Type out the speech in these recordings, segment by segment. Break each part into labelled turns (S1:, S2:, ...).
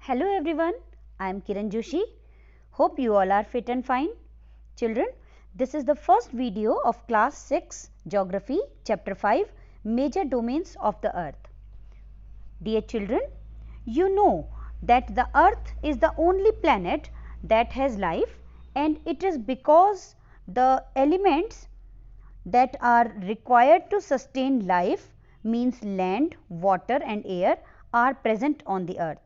S1: Hello everyone, I am Kiran Joshi. Hope you all are fit and fine. Children, this is the first video of class 6 Geography chapter 5 Major Domains of the Earth. Dear children, you know that the Earth is the only planet that has life, and it is because the elements that are required to sustain life, means land, water and air, are present on the Earth.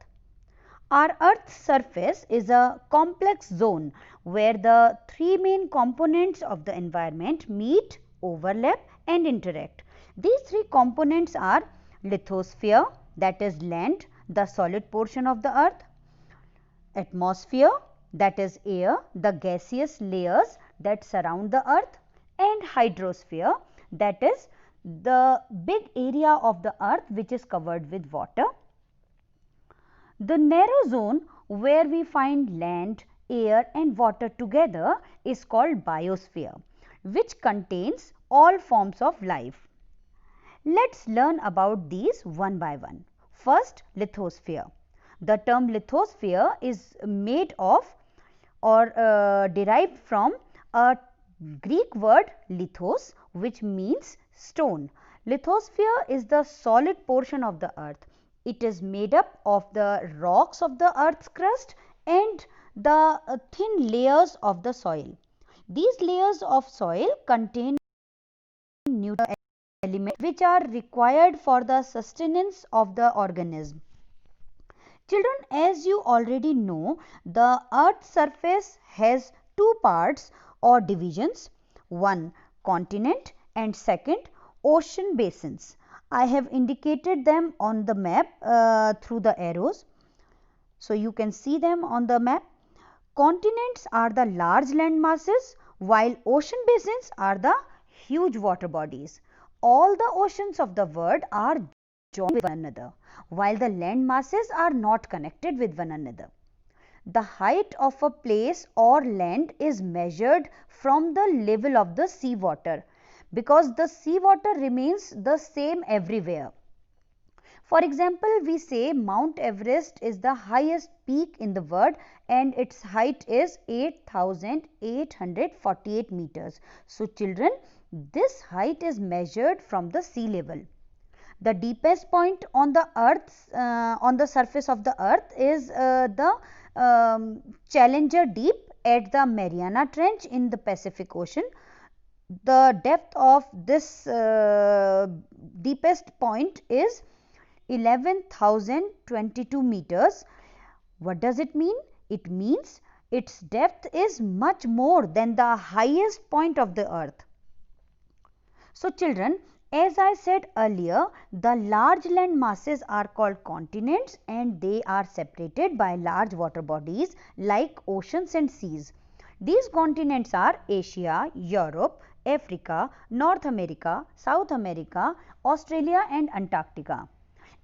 S1: Our Earth's surface is a complex zone where the three main components of the environment meet, overlap and interact. These three components are lithosphere, that is land, the solid portion of the Earth; atmosphere, that is air, the gaseous layers that surround the Earth; and hydrosphere, that is the big area of the Earth which is covered with water. The narrow zone where we find land, air and water together is called biosphere, which contains all forms of life. Let's learn about these one by one. First, lithosphere. The term lithosphere is made of or derived from a Greek word lithos, which means stone. Lithosphere is the solid portion of the Earth. It is made up of the rocks of the Earth's crust and the thin layers of the soil. These layers of soil contain nutrient elements which are required for the sustenance of the organism. Children, as you already know, the Earth's surface has two parts or divisions, one continent and second ocean basins. I have indicated them on the map through the arrows. So, you can see them on the map. Continents are the large land masses, while ocean basins are the huge water bodies. All the oceans of the world are joined with one another, while the land masses are not connected with one another. The height of a place or land is measured from the level of the sea water, because the sea water remains the same everywhere. For example, we say Mount Everest is the highest peak in the world and its height is 8,848 meters. So, children, this height is measured from the sea level. The deepest point on the Earth's on the surface of the Earth is the Challenger Deep at the Mariana Trench in the Pacific Ocean. The depth of this deepest point is 11,022 meters. What does it mean? It means its depth is much more than the highest point of the Earth. So, children, as I said earlier, the large land masses are called continents and they are separated by large water bodies like oceans and seas. These continents are Asia, Europe, Africa, North America, South America, Australia and Antarctica.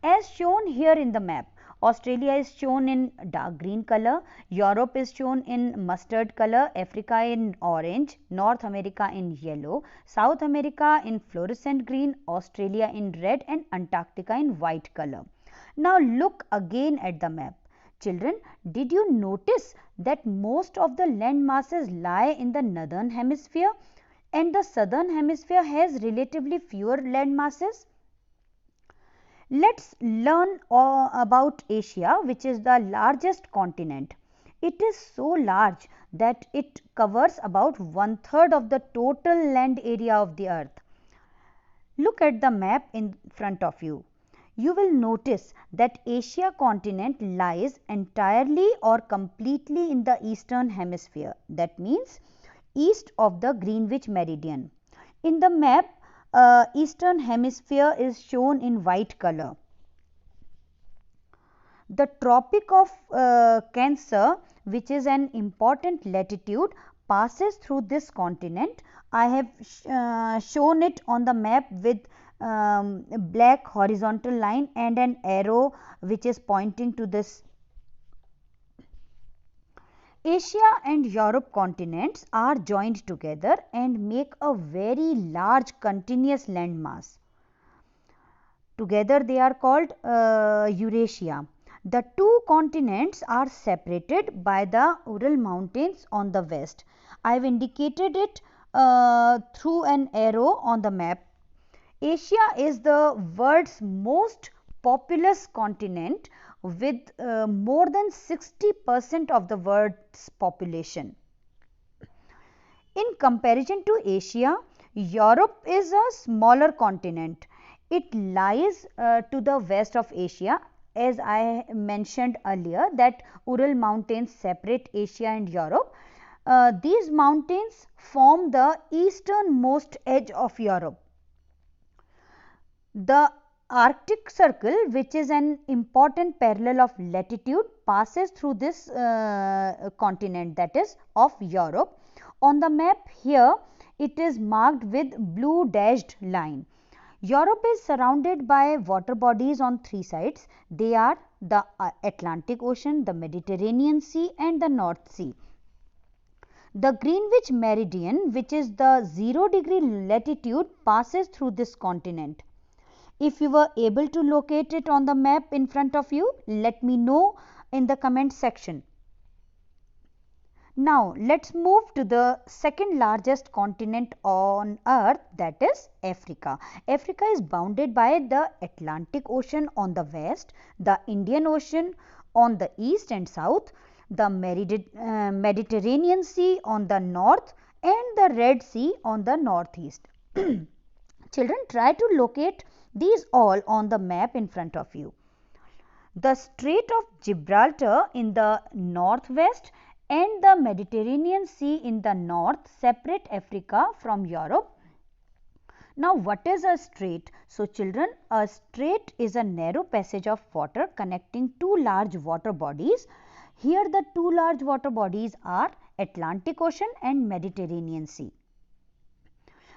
S1: As shown here in the map, Australia is shown in dark green color, Europe is shown in mustard color, Africa in orange, North America in yellow, South America in fluorescent green, Australia in red and Antarctica in white color. Now look again at the map. Children, did you notice that most of the land masses lie in the northern hemisphere and the southern hemisphere has relatively fewer land masses? Let's learn about Asia, which is the largest continent. It is so large that it covers about 1/3 of the total land area of the Earth. Look at the map in front of you. You will notice that Asia continent lies entirely or completely in the eastern hemisphere. That means east of the Greenwich meridian. In the map, eastern hemisphere is shown in white color. The Tropic of Cancer, which is an important latitude, passes through this continent. I have shown it on the map with black horizontal line and an arrow which is pointing to this. Asia and Europe continents are joined together and make a very large continuous land mass. Together they are called Eurasia. The two continents are separated by the Ural Mountains on the west. I have indicated it through an arrow on the map. Asia is the world's most populous continent with more than 60% of the world's population. In comparison to Asia, Europe is a smaller continent. It lies to the west of Asia. As I mentioned earlier, that Ural Mountains separate Asia and Europe. These mountains form the easternmost edge of Europe. The Arctic Circle, which is an important parallel of latitude, passes through this continent, that is of Europe. On the map here, it is marked with blue dashed line. Europe is surrounded by water bodies on three sides. They are the Atlantic Ocean, the Mediterranean Sea and the North Sea. The Greenwich Meridian, which is the 0-degree latitude, passes through this continent. If you were able to locate it on the map in front of you, let me know in the comment section. Now, let's move to the second largest continent on earth, that is Africa. Africa is bounded by the Atlantic Ocean on the west, the Indian Ocean on the east and south, the Mediterranean Sea on the north and the Red Sea on the northeast. Children, try to locate these all on the map in front of you. The Strait of Gibraltar in the northwest and the Mediterranean Sea in the north separate Africa from Europe. Now, what is a strait? So, children, a strait is a narrow passage of water connecting two large water bodies. Here, the two large water bodies are Atlantic Ocean and Mediterranean Sea.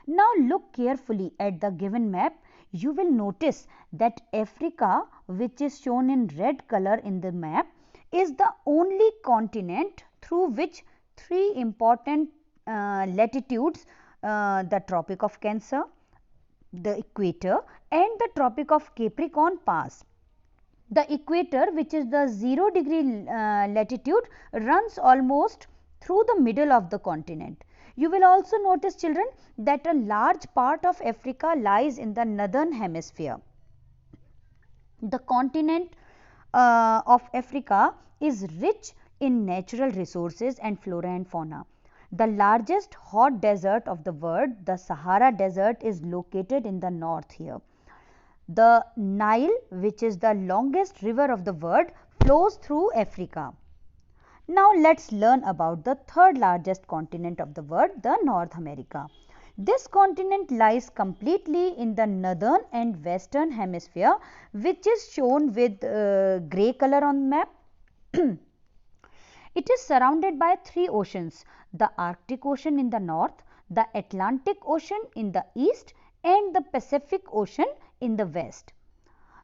S1: Now, look carefully at the given map. You will notice that Africa, which is shown in red color in the map, is the only continent through which three important latitudes, the Tropic of Cancer, the equator and the Tropic of Capricorn pass. The equator, which is the 0-degree latitude, runs almost through the middle of the continent. You will also notice, children, that a large part of Africa lies in the northern hemisphere. The continent of Africa is rich in natural resources and flora and fauna. The largest hot desert of the world, the Sahara Desert, is located in the north here. The Nile, which is the longest river of the world, flows through Africa. Now, let us learn about the third largest continent of the world, the North America. This continent lies completely in the northern and western hemisphere, which is shown with grey color on map. It is surrounded by three oceans, the Arctic Ocean in the north, the Atlantic Ocean in the east and the Pacific Ocean in the west.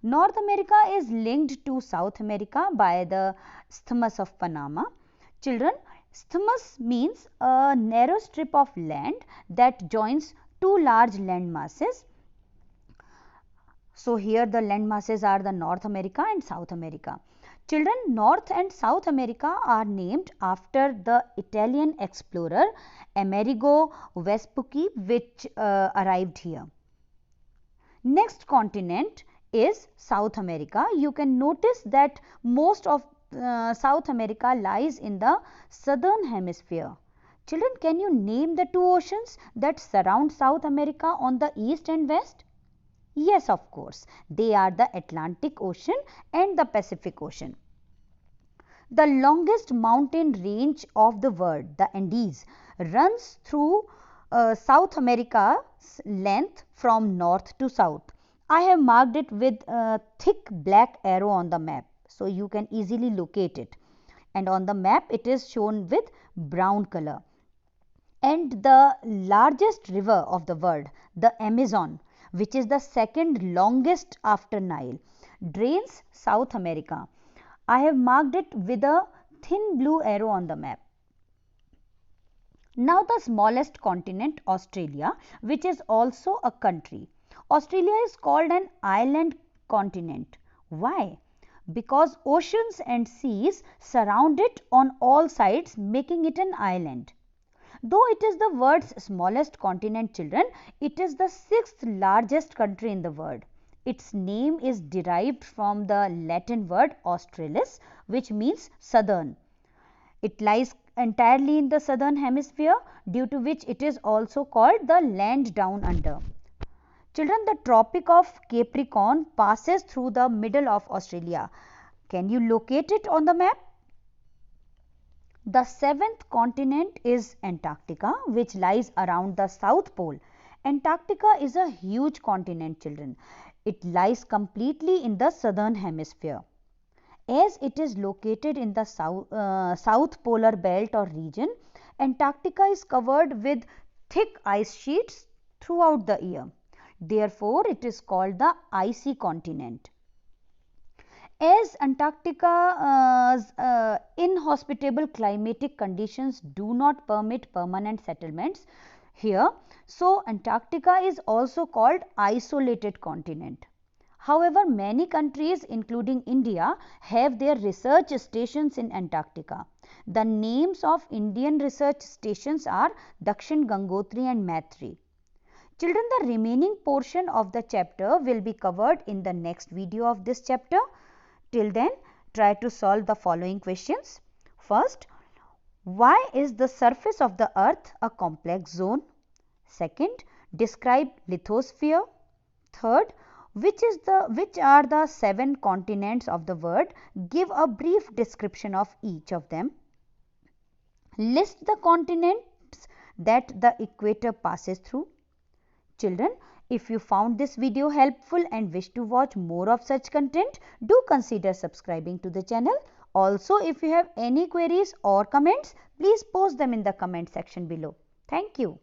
S1: North America is linked to South America by the Isthmus of Panama. Children, isthmus means a narrow strip of land that joins two large land masses. So, here the land masses are the North America and South America. Children, North and South America are named after the Italian explorer Amerigo Vespucci, which arrived here. Next continent is South America. You can notice that most of South America lies in the southern hemisphere. Children, can you name the two oceans that surround South America on the east and west? Yes, of course. They are the Atlantic Ocean and the Pacific Ocean. The longest mountain range of the world, the Andes, runs through South America's length from north to south. I have marked it with a thick black arrow on the map, so you can easily locate it. And on the map, it is shown with brown color. And the largest river of the world, the Amazon, which is the second longest after Nile, drains South America. I have marked it with a thin blue arrow on the map. Now, the smallest continent, Australia, which is also a country. Australia is called an island continent. Why? because oceans and seas surround it on all sides, making it an island. Though it is the world's smallest continent, children, it is the sixth largest country in the world. Its name is derived from the Latin word australis, which means southern. It lies entirely in the southern hemisphere, due to which it is also called the land down under. Children, the Tropic of Capricorn passes through the middle of Australia. Can you locate it on the map? The seventh continent is Antarctica, which lies around the South Pole. Antarctica is a huge continent, children. It lies completely in the southern hemisphere. As it is located in the south polar belt or region, Antarctica is covered with thick ice sheets throughout the year. Therefore, it is called the icy continent. As Antarctica's inhospitable climatic conditions do not permit permanent settlements here, so Antarctica is also called isolated continent. However, many countries including India have their research stations in Antarctica. The names of Indian research stations are Dakshin Gangotri and Maitri. Children, the remaining portion of the chapter will be covered in the next video of this chapter. Till then, try to solve the following questions. First, why is the surface of the earth a complex zone? Second, describe lithosphere. Third, which are the 7 continents of the world? Give a brief description of each of them. List the continents that the equator passes through. Children, if you found this video helpful and wish to watch more of such content, do consider subscribing to the channel. Also, if you have any queries or comments, please post them in the comment section below. Thank you.